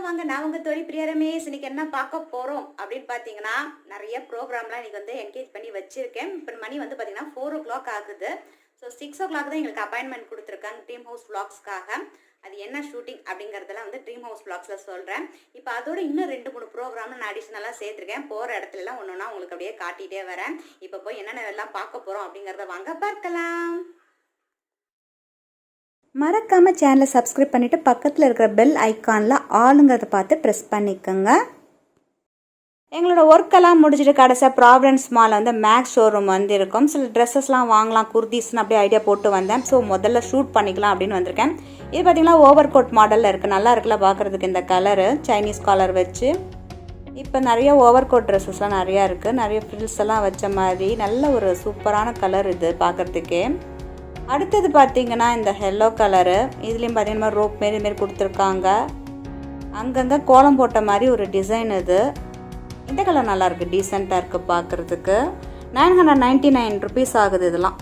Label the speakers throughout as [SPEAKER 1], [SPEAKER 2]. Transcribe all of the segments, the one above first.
[SPEAKER 1] வாங்க நான் உங்க தோழி பிரியா ரமேஷ். இன்னைக்கு என்ன பார்க்க போறோம் அப்படின்னு பாத்தீங்கன்னா, நிறைய ப்ரோக்ராம்லாம் இன்னைக்கு வந்து என்கேஜ் பண்ணி வச்சிருக்கேன். இப்போ மணி வந்து பாத்தீங்கன்னா 4 o'clock ஆகுது. ஸோ 6 o'clock தான் எங்களுக்கு அப்பாயின்மெண்ட் கொடுத்துருக்காங்க ட்ரீம் ஹவுஸ் vlogsக்காக. அது என்ன ஷூட்டிங் அப்படிங்கிறதெல்லாம் வந்து ட்ரீம் ஹவுஸ் vlogsல சொல்றேன். இப்போ அதோட இன்னும் 2-3 ப்ரோக்ராம் நான் அடிஷனலாக சேர்த்துருக்கேன். போகிற இடத்துலலாம் ஒன்றுனா உங்களுக்கு அப்படியே காட்டிகிட்டே வரேன். இப்போ போய் என்னென்ன எல்லாம் பார்க்க போகிறோம் அப்படிங்கிறத வாங்க பார்க்கலாம். மறக்காமல் சேனலை சப்ஸ்கிரைப் பண்ணிவிட்டு பக்கத்தில் இருக்கிற பெல் ஐக்கானில் ஆளுங்கிறத பார்த்து ப்ரெஸ் பண்ணிக்கோங்க. எங்களோட ஒர்க்கெல்லாம் முடிச்சுட்டு கடைசியாக ப்ராவிடன்ஸ் மாலில் வந்து மேக்ஸ் ஷோரூம் வந்து இருக்கும். சில ட்ரெஸ்ஸஸ்லாம் வாங்கலாம், குர்தீஸ்னு அப்படியே ஐடியா போட்டு வந்தேன். ஸோ முதல்ல ஷூட் பண்ணிக்கலாம் அப்படின்னு வந்திருக்கேன். இது பார்த்திங்கன்னா ஓவர் கோட் மாடலில் இருக்குது. நல்லா இருக்குல்ல பார்க்குறதுக்கு இந்த கலரு, சைனீஸ் காலர் வச்சு. இப்போ நிறைய ஓவர் கோட் ட்ரெஸ்ஸஸ்லாம் நிறையா இருக்குது. நிறைய ஃப்ரில்ஸ் எல்லாம் வச்ச மாதிரி நல்ல ஒரு சூப்பரான கலர் இது பார்க்குறதுக்கே. அடுத்தது பார்த்திங்கன்னா இந்த எல்லோ கலரு, இதுலேயும் பார்த்திங்கன்னா ரோப் மாரி கொடுத்துருக்காங்க. அங்கங்கே கோலம் போட்ட மாதிரி ஒரு டிசைன் இது. இந்த கலர் நல்லாயிருக்கு, டீசெண்டாக இருக்குது பார்க்குறதுக்கு. 999 rupees ஆகுது. இதெல்லாம்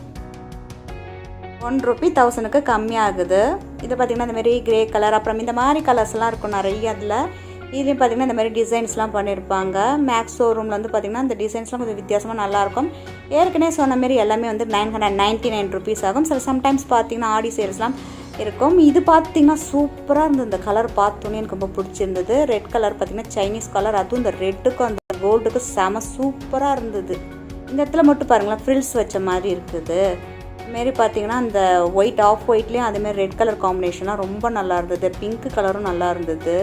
[SPEAKER 1] 1 rupee 1000க்கு கம்மியாகுது. இது பார்த்திங்கன்னா இந்தமாரி கிரே கலர், அப்புறம் இந்த மாதிரி கலர்ஸ்லாம் இருக்கும் நிறைய. அதில் இதுலேயும் பார்த்திங்கன்னா இந்த மாதிரி டிசைன்ஸ்லாம் பண்ணியிருப்பாங்க. மேக்ஸ் ஷோரூமில் வந்து பார்த்திங்கன்னா இந்த டிசைன்ஸ்லாம் கொஞ்சம் வித்தியாசமாக நல்லாயிருக்கும். ஏற்கனவே சொன்ன மாரி எல்லாமே வந்து 999 rupees ஆகும். சம்டைம்ஸ் பார்த்திங்கன்னா ஆடி சேல்ஸ்லாம் இருக்கும். இது பார்த்திங்கன்னா சூப்பராக இருந்தது. இந்த கலர் பார்த்தோன்னே எனக்கு ரொம்ப பிடிச்சிருந்தது. ரெட் கலர் பார்த்திங்கன்னா சைனீஸ் கலர், அதுவும் இந்த ரெட்டுக்கும் அந்த கோல்டுக்கும் செம சூப்பராக இருந்தது. இந்த இடத்துல மட்டும் பாருங்களேன் ஃப்ரில்ஸ் வச்ச மாதிரி இருக்குது. இதுமாரி பார்த்திங்கன்னா அந்த ஒயிட் ஆஃப் ஒயிட்லேயும் அதுமாரி ரெட் கலர் காம்பினேஷன்லாம் ரொம்ப நல்லா இருந்தது. பிங்க் கலரும் நல்லா இருந்தது.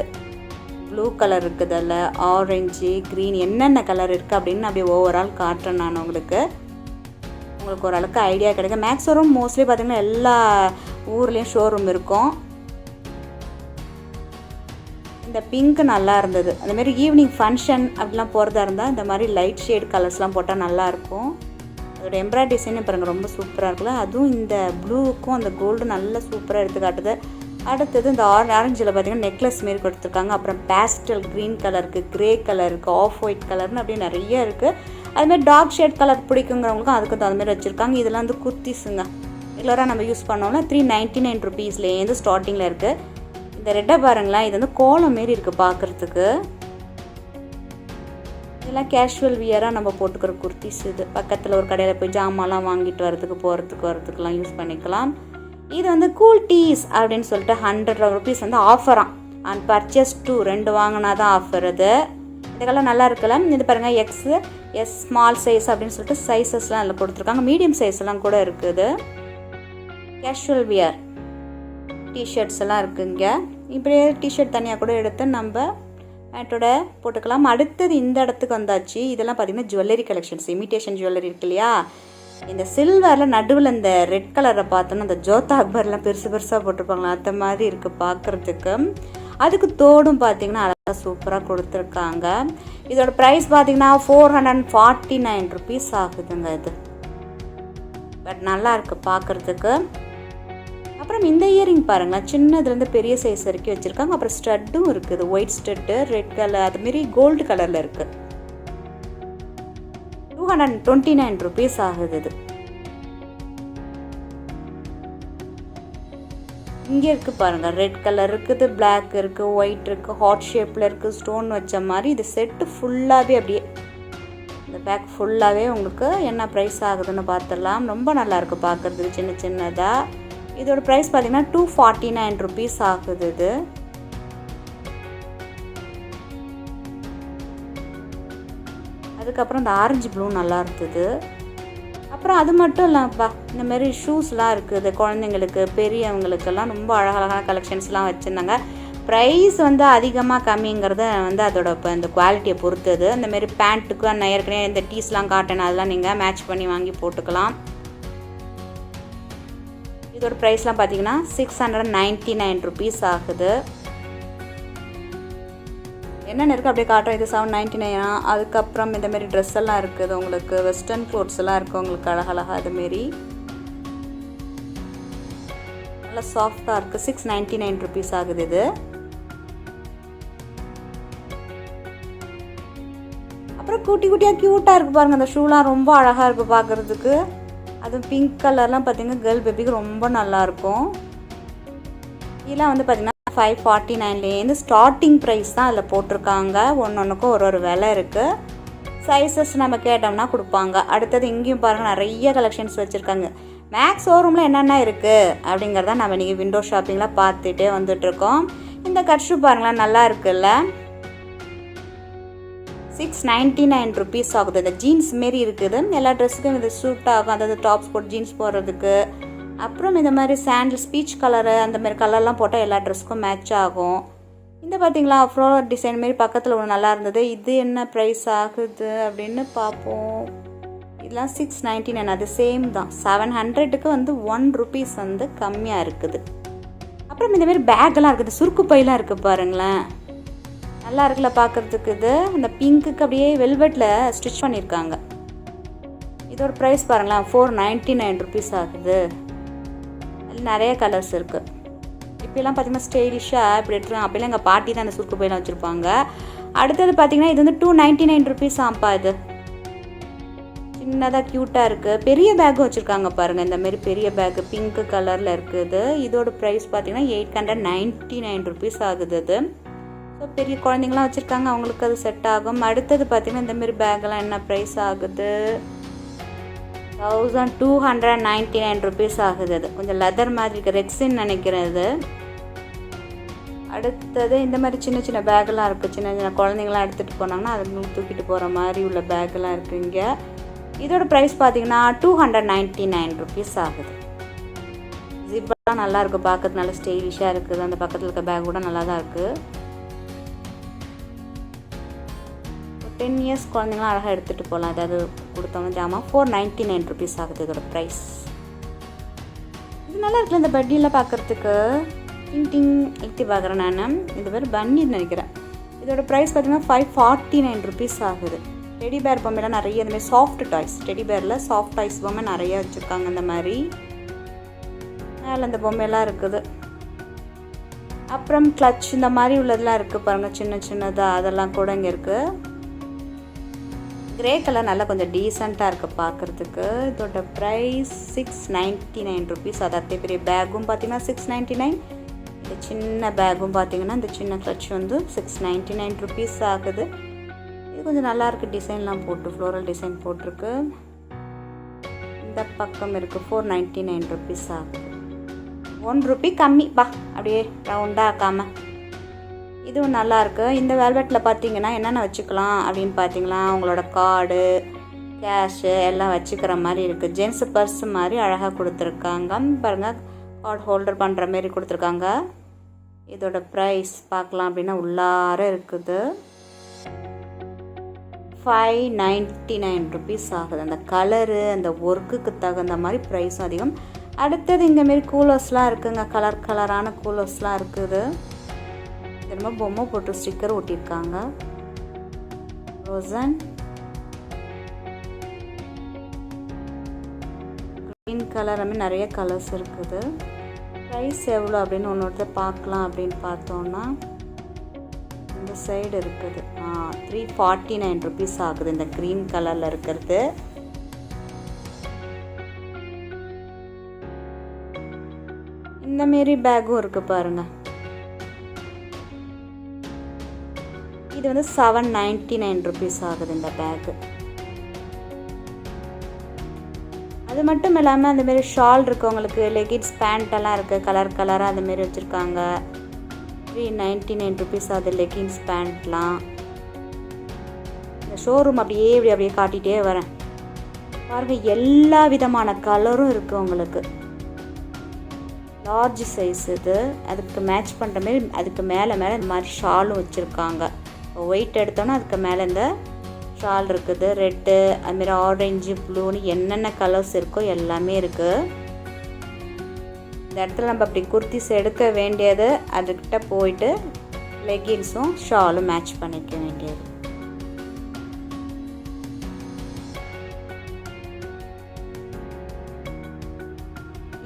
[SPEAKER 1] ப்ளூ கலர் இருக்குது, அதில் ஆரஞ்சு, க்ரீன், என்னென்ன கலர் இருக்குது அப்படின்னு அப்படியே ஓவரால் காட்டுறேன் நான் உங்களுக்கு ஓரளவுக்கு ஐடியா கிடைக்கும். மேக்ஸ் ஷோரூம் மோஸ்ட்லி பார்த்திங்கன்னா எல்லா ஊர்லேயும் ஷோரூம் இருக்கும். இந்த பிங்க் நல்லா இருந்தது. அந்தமாரி ஈவினிங் ஃபங்க்ஷன் அப்படிலாம் போகிறதா இருந்தால் இந்த மாதிரி லைட் ஷேட் கலர்ஸ்லாம் போட்டால் நல்லாயிருக்கும். அதோட எம்ப்ராய்டரி டிசைன் பாருங்கள் ரொம்ப சூப்பராக இருக்குல்ல. அதுவும் இந்த ப்ளூவுக்கும் அந்த கோல்டு நல்லா சூப்பராக எடுத்து காட்டுது. அடுத்தது இந்த ஆரஞ்சில் பார்த்திங்கன்னா நெக்லஸ் மாரி கொடுத்துருக்காங்க. அப்புறம் பேஸ்டல் க்ரீன் கலருக்கு, க்ரே கலருக்கு, ஆஃப் ஒயிட் கலர்னு அப்படியே நிறைய இருக்குது. அதுமாதிரி டார்க் ஷேட் கலர் பிடிக்குங்கிறவங்களுக்கும் அதுக்கு தகுந்தமாரி வச்சுருக்காங்க. இதெல்லாம் வந்து குர்த்திஸுங்க, ரெகுலராக நம்ம யூஸ் பண்ணோம்னா 399 rupeesலேருந்து ஸ்டார்டிங்கில் இருக்குது. இந்த ரெட்டை பாருங்களேன், இது வந்து கோலம் மாரி இருக்குது பார்க்குறதுக்கு. இதெல்லாம் கேஷுவல் வியராக நம்ம போட்டுக்கிற குர்த்திஸ். இது பக்கத்தில் ஒரு கடையில் போய் ஜாமான்லாம் வாங்கிட்டு வரதுக்குலாம் யூஸ் பண்ணிக்கலாம். இது வந்து கூல் டீஸ் அப்படின்னு சொல்லிட்டு 100 rupees வந்து ஆஃபராக. அண்ட் பர்ச்சேஸ் 2 2 வாங்கினா தான் ஆஃபர். இது இதுக்கெல்லாம் நல்லா இருக்குல்ல. இது பாருங்கள் எஸ் ஸ்மால் சைஸ் அப்படின்னு சொல்லிட்டு சைஸஸ்லாம் அதில் கொடுத்துருக்காங்க. மீடியம் சைஸ்லாம் கூட இருக்குது. கேஷுவல் வியர் டிஷர்ட்ஸ் எல்லாம் இருக்குங்க. இப்படியே டிஷர்ட் தனியாக கூட எடுத்து நம்ம பேண்ட்டோட போட்டுக்கலாம். அடுத்தது இந்த இடத்துக்கு வந்தாச்சு. இதெல்லாம் பார்த்திங்கன்னா ஜுவல்லரி கலெக்ஷன்ஸ், இமிட்டேஷன் ஜுவல்லரி இருக்கு இல்லையா. இந்த சில்வரில் நடுவில் இந்த ரெட் கலரை பார்த்தோன்னா அந்த ஜோதா அக்பர்லாம் பெருசாக போட்டிருப்பாங்களா அந்த மாதிரி இருக்குது பார்க்குறதுக்கு. அதுக்கு தோடும் பார்த்திங்கன்னா அழகாக சூப்பராக கொடுத்துருக்காங்க. இதோட ப்ரைஸ் பார்த்திங்கன்னா 449 rupees ஆகுதுங்க. இது பட் நல்லா இருக்குது பார்க்குறதுக்கு. அப்புறம் இந்த இயரிங் பாருங்களேன், சின்னதுலேருந்து பெரிய சைஸ் வரைக்கும் வச்சுருக்காங்க. அப்புறம் ஸ்டட்டும் இருக்குது, ஒயிட் ஸ்டட்டு, ரெட் கலர், அதுமாரி கோல்டு கலரில் இருக்குது. 229 rupees ஆகுது. இது இங்கே இருக்குது பாருங்கள், ரெட் கலர் இருக்குது, பிளாக் இருக்குது, ஒயிட் இருக்குது, ஹார்ட் ஷேப்பில் இருக்குது, ஸ்டோன் வச்ச மாதிரி. இது செட்டு ஃபுல்லாகவே அப்படியே இந்த பேக் ஃபுல்லாகவே உங்களுக்கு என்ன ப்ரைஸ் ஆகுதுன்னு பார்த்துடலாம். ரொம்ப நல்லாயிருக்கு பார்க்குறதுக்கு சின்னதாக. இதோட ப்ரைஸ் பார்த்திங்கன்னா 249 rupees ஆகுது. இது அதுக்கப்புறம் இந்த ஆரஞ்சு ப்ளூ நல்லா இருந்தது. அப்புறம் அது மட்டும் இல்லைப்பா, இந்தமாரி ஷூஸ்லாம் இருக்குது குழந்தைங்களுக்கு, பெரியவங்களுக்கெல்லாம் ரொம்ப அழகழகான கலெக்ஷன்ஸ்லாம் வச்சுருந்தாங்க. ப்ரைஸ் வந்து அதிகமாக கம்மிங்கிறத வந்து அதோட இப்போ இந்த குவாலிட்டியை பொறுத்தது. அந்தமாரி பேண்ட்டுக்கு நான் ஏற்கனவே இந்த டீஸ்லாம் காட்டேன், அதெல்லாம் நீங்கள் மேட்ச் பண்ணி வாங்கி போட்டுக்கலாம். இதோட ப்ரைஸ்லாம் பார்த்திங்கன்னா 699 rupees ஆகுது. என்னென்ன இருக்குது அப்படியே காட்டுறோம். இது 799. அதுக்கப்புறம் இந்தமாரி ட்ரெஸ் எல்லாம் இருக்குது உங்களுக்கு, வெஸ்டர்ன் க்ளோத்ஸ் எல்லாம் இருக்குது உங்களுக்கு அழகழகாக. அதுமாரி நல்லா சாஃப்டாக இருக்குது. 699 rupees ஆகுது. இது அப்புறம் குட்டியாக க்யூட்டாக இருக்குது பாருங்கள். அந்த ஷூலாம் ரொம்ப அழகாக இருக்குது பார்க்குறதுக்கு. அதுவும் பிங்க் கலர்லாம் பார்த்திங்கன்னா கேர்ள் பேபிக்கு ரொம்ப நல்லாயிருக்கும். இதெல்லாம் வந்து பார்த்திங்கன்னா 549லேருந்து ஸ்டார்டிங் ப்ரைஸ் தான் அதில் போட்டிருக்காங்க. ஒன்றுக்கும் ஒரு விலை இருக்குது. சைஸஸ் நம்ம கேட்டோம்னா கொடுப்பாங்க. அடுத்தது இங்கேயும் பாருங்கள் நிறைய கலெக்ஷன்ஸ் வச்சுருக்காங்க. மேக்ஸ் ஷோரூமில் என்னென்ன இருக்குது அப்படிங்கிறத நம்ம இன்றைக்கி விண்டோ ஷாப்பிங்கில் பார்த்துட்டே வந்துட்ருக்கோம். இந்த கட் ஷூ பாருங்களேன், நல்லா இருக்குல்ல. 699 ருபீஸ் ஆகுது. இந்த ஜீன்ஸ் மாரி இருக்குது. எல்லா ட்ரெஸ்ஸுக்கும் இது சூட் ஆகும். அதாவது டாப்ஸ் போட்டு ஜீன்ஸ் போடுறதுக்கு. அப்புறம் இந்த மாதிரி சாண்டில் ஸ்பீச் கலரு அந்த மாதிரி கலர்லாம் போட்டால் எல்லா ட்ரெஸ்ஸுக்கும் மேட்ச் ஆகும். இந்த பார்த்தீங்களா ஃப்ளோர் டிசைன் மாரி பக்கத்தில் ஒன்று நல்லா இருந்தது. இது என்ன ப்ரைஸ் ஆகுது அப்படின்னு பார்ப்போம். இதெல்லாம் 699. அது சேம் தான். 700க்கு வந்து 1 ருபீஸ் வந்து கம்மியாக இருக்குது. அப்புறம் இந்தமாரி பேக்கெல்லாம் இருக்குது. சுருக்கு பையெல்லாம் இருக்குது பாருங்களேன், நல்லா இருக்குல்ல பார்க்குறதுக்கு. இது இந்த பிங்க்குக்கு அப்படியே வெல்வெட்டில் ஸ்டிச் பண்ணியிருக்காங்க. இதோட ப்ரைஸ் பாருங்களேன், 499 ருபீஸ் ஆகுது. அதில் நிறைய கலர்ஸ் இருக்குது. இப்போலாம் பார்த்திங்கன்னா ஸ்டைலிஷாக இப்படி எடுத்துருவாங்க. அப்போலாம் எங்கள் பாட்டி தான் அந்த சுருக்கு பையெல்லாம் வச்சுருப்பாங்க. அடுத்தது பார்த்திங்கன்னா இது வந்து 299 ருபீஸ் ஆம்பா. இது சின்னதாக க்யூட்டாக இருக்குது. பெரிய பேக்கும் வச்சுருக்காங்க பாருங்கள். இந்தமாரி பெரிய பேக்கு பிங்க்கு கலரில் இருக்குது. இதோட ப்ரைஸ் பார்த்திங்கன்னா 899 ருபீஸ் ஆகுது. அது ஸோ பெரிய குழந்தைங்களாம் வச்சுருக்காங்க, அவங்களுக்கு அது செட் ஆகும். அடுத்தது பார்த்திங்கன்னா இந்தமாரி பேக்கெல்லாம் என்ன ப்ரைஸ் ஆகுது, 1299 ருபீஸ் ஆகுது. அது கொஞ்சம் லெதர் மாதிரி இருக்குது, ரெக்ஸின்னு நினைக்கிறது. அடுத்தது இந்த மாதிரி சின்ன சின்ன பேக்கெல்லாம் இருக்குது. சின்ன சின்ன குழந்தைங்களாம் எடுத்துகிட்டு போனாங்கன்னா அது தூக்கிட்டு போகிற மாதிரி உள்ள பேக்கெல்லாம் இருக்குது இங்கே. இதோட ப்ரைஸ் பார்த்திங்கன்னா 299 ருபீஸ் ஆகுது. ஜிப்பெல்லாம் நல்லாயிருக்கு, பார்க்கறது நல்லா ஸ்டைலிஷாக இருக்குது. அந்த பக்கத்தில் இருக்க பேக் கூட நல்லா தான் இருக்குது. 10 இயர்ஸ் குழந்தைங்களாம் அழகாக எடுத்துகிட்டு போகலாம். அதாவது கொடுத்தவங்க ஜாமான் 499 ருபீஸ் ஆகுது இதோட ப்ரைஸ். இது நல்லா இருக்குல்ல இந்த பட்டியெல்லாம் பார்க்குறதுக்கு. டிங் டிங் எடுத்து பார்க்குறேன் நான். இது பேர் பன்னின்னு நினைக்கிறேன். இதோட ப்ரைஸ் பார்த்திங்கன்னா 549 ருபீஸ் ஆகுது. டெடி பேர் பொம்மைலாம் நிறைய இந்த மாதிரி சாஃப்ட் டாய்ஸ், டெடி பேரில் சாஃப்ட் டாய்ஸ் பொம்மை நிறைய வச்சுருக்காங்க. இந்த மாதிரி மேலே இந்த பொம்மையெல்லாம் இருக்குது. அப்புறம் கிளச் இந்த மாதிரி உள்ளதெல்லாம் இருக்குது பாருங்கள், சின்ன சின்னதாக. அதெல்லாம் கூட இங்கே இருக்குது. கிரே கலர் நல்லா கொஞ்சம் டீசெண்டாக இருக்குது பார்க்குறதுக்கு. இதோட ப்ரைஸ் 699 ருபீஸ். அது பெரிய பேக்கும் பார்த்திங்கன்னா 699. இந்த சின்ன பேக்கும் பார்த்திங்கன்னா இந்த சின்ன கிளச் வந்து 699 ருபீஸ் ஆகுது. இது கொஞ்சம் நல்லாயிருக்கு, டிசைன்லாம் போட்டு ஃப்ளோரல் டிசைன் போட்டிருக்கு. இந்த பக்கம் இருக்குது 499 ருபீஸ் ஆகுது. 1 ருபி கம்மி பா, அப்படியே ரவுண்டாக ஆக்காமல். இதுவும் நல்லாயிருக்கு. இந்த வெல்வெட்டில் பார்த்தீங்கன்னா என்னென்ன வச்சுக்கலாம் அப்படின்னு பார்த்தீங்கன்னா உங்களோட கார்டு, கேஷு எல்லாம் வச்சுக்கிற மாதிரி இருக்குது. ஜென்ஸு பர்ஸ் மாதிரி அழகாக கொடுத்துருக்காங்க பாருங்கள். கார்டு ஹோல்டர் பண்ணுற மாரி கொடுத்துருக்காங்க. இதோட ப்ரைஸ் பார்க்கலாம் அப்படின்னா உள்ளார இருக்குது. 599 ருபீஸ் ஆகுது. அந்த கலரு அந்த ஒர்க்குக்கு தகுந்த மாதிரி ப்ரைஸும் அதிகம். அடுத்தது இந்தமாரி கூலர்ஸ்லாம் இருக்குங்க, கலர் கலரான கூலர்ஸ்லாம் இருக்குது. திரும்ப பொம்மை போட்டு ஸ்டிக்கர் ஒட்டியிருக்காங்க. ரோசன், க்ரீன் கலர், அந்த மாதிரி நிறைய கலர்ஸ் இருக்குது. ப்ரைஸ் எவ்வளோ அப்படின்னு ஒன்று பார்க்கலாம் அப்படின்னு பார்த்தோன்னா இந்த சைடு இருக்குது. 349 ருபீஸ் ஆகுது இந்த க்ரீன் கலரில் இருக்கிறது. இந்தமாரி பேக்கும் இருக்குது பாருங்கள். இது வந்து 799 ருபீஸ் ஆகுது இந்த பேக்கு. அது மட்டும் இல்லாமல் அந்தமாரி ஷால் இருக்கவங்களுக்கு லெகின்ஸ் பேண்ட்டெல்லாம் இருக்குது, கலர் கலராக அந்தமாரி வச்சுருக்காங்க. 399 ருபீஸ் ஆகுது லெகின்ஸ் பேண்ட்லாம். இந்த ஷோரூம் அப்படியே காட்டிகிட்டே வரேன் பாருங்கள். எல்லா விதமான கலரும் இருக்குது உங்களுக்கு. லார்ஜ் சைஸ் இது. அதுக்கு மேட்ச் பண்ணுற மாரி அதுக்கு மேலே இந்த மாதிரி ஷாலும் வச்சுருக்காங்க. ஒயிட் எடுத்தோன்னா அதுக்கு மேலே இந்த ஷால் இருக்குது. ரெட்டு, அதுமாரி ஆரஞ்சு, ப்ளூன்னு என்னென்ன கலர்ஸ் இருக்கோ எல்லாமே இருக்குது. இந்த இடத்துல நம்ம அப்படி குர்த்திஸ் எடுக்க வேண்டியது, அதுக்கிட்ட போயிட்டு லெகின்ஸும் ஷாலும் மேட்ச் பண்ணிக்க வேண்டியது.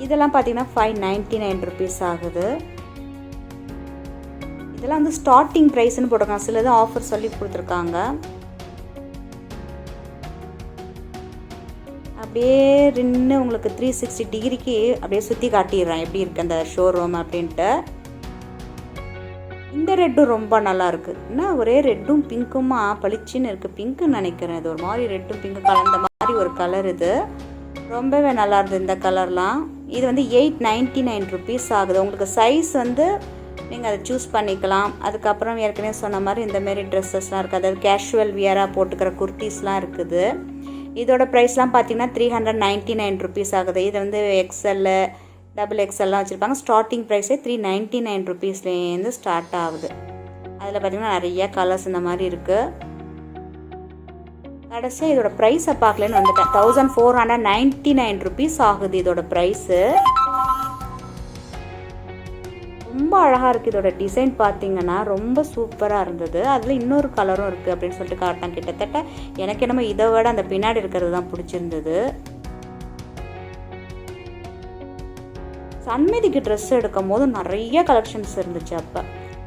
[SPEAKER 1] இதெல்லாம் பார்த்தீங்கன்னா 599 ருபீஸ் ஆகுது. இதெல்லாம் வந்து ஸ்டார்டிங் ப்ரைஸ்ன்னு போட்டிருக்காங்க. சிலது ஆஃபர் சொல்லி கொடுத்துருக்காங்க. அப்படியே நின்று உங்களுக்கு 360 டிகிரிக்கு அப்படியே சுற்றி காட்டிடுறேன் எப்படி இருக்குது அந்த ஷோரூம் அப்படின்ட்டு. இந்த ரெட்டும் ரொம்ப நல்லா இருக்குது. என்ன ஒரே ரெட்டும் பிங்க்குமா பளிச்சுன்னு இருக்குது. பிங்க்குன்னு நினைக்கிறேன். இது ஒரு மாதிரி ரெட்டும் பிங்க்கு கலந்த மாதிரி ஒரு கலர். இது ரொம்பவே நல்லா இருந்தது இந்த கலர்லாம். இது வந்து 899 ருபீஸ் ஆகுது. உங்களுக்கு சைஸ் வந்து நீங்கள் அதை சூஸ் பண்ணிக்கலாம். அதுக்கப்புறம் ஏற்கனவே சொன்ன மாதிரி இந்தமாரி ட்ரெஸ்ஸஸ்லாம் இருக்குது. அதாவது கேஷுவல் வியராக போட்டுக்கிற குர்த்திஸ்லாம் இருக்குது. இதோட ப்ரைஸ்லாம் பார்த்தீங்கன்னா 399 ருபீஸ் ஆகுது. இது வந்து எக்ஸ்எல்லு XXLலாம் வச்சுருப்பாங்க. ஸ்டார்டிங் ப்ரைஸே 399 ருபீஸ்லேருந்து ஸ்டார்ட் ஆகுது. அதில் பார்த்திங்கன்னா நிறைய கலர்ஸ் இந்த மாதிரி இருக்குது. கடைசியாக இதோட ப்ரைஸை பார்க்கலன்னு வந்துட்டேன். 1499 ருபீஸ் ஆகுது இதோட ப்ரைஸு. ரொம்ப அழகாக இருக்குது. இதோட டிசைன் பார்த்திங்கன்னா ரொம்ப சூப்பராக இருந்தது. அதில் இன்னொரு கலரும் இருக்குது அப்படின்னு சொல்லிட்டு காட்டினேன். கிட்டத்தட்ட எனக்கு என்னமோ இதை விட அந்த பின்னாடி இருக்கிறது தான் பிடிச்சிருந்தது. சன்மிதிக்கு ட்ரெஸ் எடுக்கும் போது நிறைய கலெக்ஷன்ஸ் இருந்துச்சு. அப்போ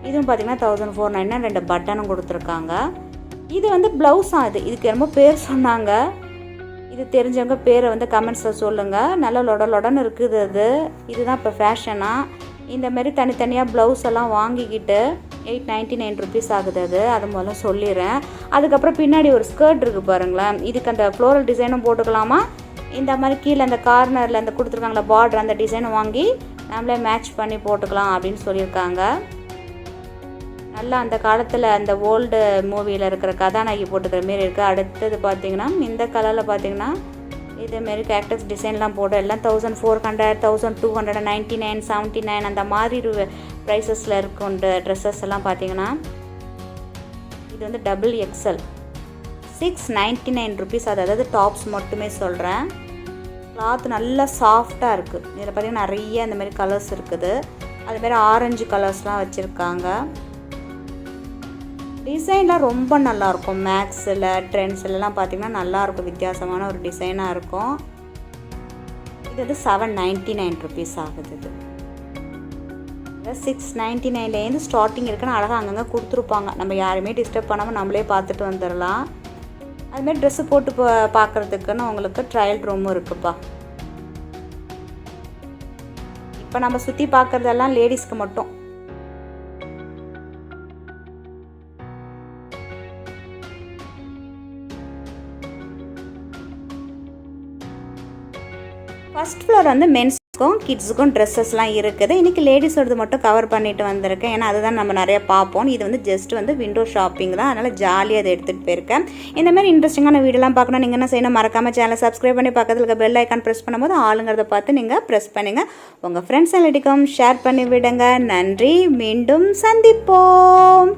[SPEAKER 1] இதுவும் பார்த்திங்கன்னா 1499 2 பட்டனும் கொடுத்துருக்காங்க. இது வந்து ப்ளவுஸ் ஆகுது. இதுக்கு என்னமோ பேர் சொன்னாங்க. இது தெரிஞ்சவங்க பேரை வந்து கமெண்ட்ஸில் சொல்லுங்கள். நல்லா லொடன்னு இருக்குது. இதுதான் இப்போ ஃபேஷனாக இந்தமாரி தனித்தனியாக ப்ளவுஸ் எல்லாம் வாங்கிக்கிட்டு 899 ருபீஸ் ஆகுது. அது முதல்ல சொல்லிடுறேன். அதுக்கப்புறம் பின்னாடி ஒரு ஸ்கர்ட் இருக்குது பாருங்களேன். இதுக்கு அந்த ஃப்ளோரல் டிசைனும் போட்டுக்கலாமா, இந்த மாதிரி கீழே அந்த கார்னரில் அந்த கொடுத்துருக்காங்களா பார்டர், அந்த டிசைனை வாங்கி நம்மளே மேட்ச் பண்ணி போட்டுக்கலாம் அப்படின்னு சொல்லியிருக்காங்க. நல்லா அந்த காலத்தில் அந்த ஓல்டு மூவியில் இருக்கிற கதாநாயகி போட்டுக்கிற மாரி இருக்குது. அடுத்தது பார்த்திங்கன்னா இந்த கலரில் பார்த்திங்கன்னா இதேமாரி கேக்டஸ் டிசைன்லாம் போட்டு எல்லாம் 1400 1299 79 அந்த மாதிரி ப்ரைஸஸில் இருக்கும் ட்ரெஸ்ஸஸ் எல்லாம் பார்த்திங்கன்னா இது வந்து XXL 699 ருபீஸ். அதாவது டாப்ஸ் மட்டுமே சொல்கிறேன். கிளாத் நல்லா சாஃப்டாக இருக்குது. இதில் பார்த்திங்கன்னா நிறைய இந்த மாதிரி கலர்ஸ் இருக்குது. அதுமாரி ஆரஞ்சு கலர்ஸ்லாம் வச்சுருக்காங்க. டிசைன்லாம் ரொம்ப நல்லாயிருக்கும். மேக்ஸில் ட்ரெண்ட்ஸ்லாம் பார்த்திங்கன்னா நல்லாயிருக்கும். வித்தியாசமான ஒரு டிசைனாக இருக்கும். இது வந்து 799 ருபீஸ் ஆகுது. இது 699லேருந்து ஸ்டார்டிங் இருக்குன்னு அழகாக அங்கங்கே கொடுத்துருப்பாங்க. நம்ம யாருமே டிஸ்டர்ப் பண்ணாமல் நம்மளே பார்த்துட்டு வந்துடலாம். அதுமாரி ட்ரெஸ்ஸு போட்டு பார்க்குறதுக்குன்னு உங்களுக்கு ட்ரையல் ரூமும் இருக்குப்பா. இப்போ நம்ம சுற்றி பார்க்குறதெல்லாம் லேடிஸ்க்கு மட்டும். ஃபர்ஸ்ட் ஃப்ளோர் வந்து மென்ஸுக்கும் கிட்ஸுக்கும் ட்ரெஸ்ஸஸ்லாம் இருக்குது. இன்றைக்கி லேடிஸோடது மட்டும் கவர் பண்ணிட்டு வந்திருக்கேன். ஏன்னா அதுதான் நம்ம நிறைய பார்ப்போம். இது வந்து ஜஸ்ட் வந்து விண்டோ ஷாப்பிங் தான். அதனால் ஜாலியாக அதை எடுத்துகிட்டு போயிருக்கேன். இந்த மாதிரி இன்ட்ரெஸ்டிங்கான வீடியோலாம் பார்க்கணும் நீங்கள் என்ன செய்யணும், மறக்காமல் சேனலை சப்ஸ்கிரைப் பண்ணி பக்கத்தில் இருக்க பெல் ஐக்கான் ப்ரெஸ் பண்ணும்போது ஆளுங்கிறத பார்த்து நீங்கள் ப்ரெஸ் பண்ணுங்கள். உங்கள் ஃப்ரெண்ட்ஸ் எல்லாத்துக்கும் ஷேர் பண்ணி விடுங்க. நன்றி. மீண்டும் சந்திப்போம்.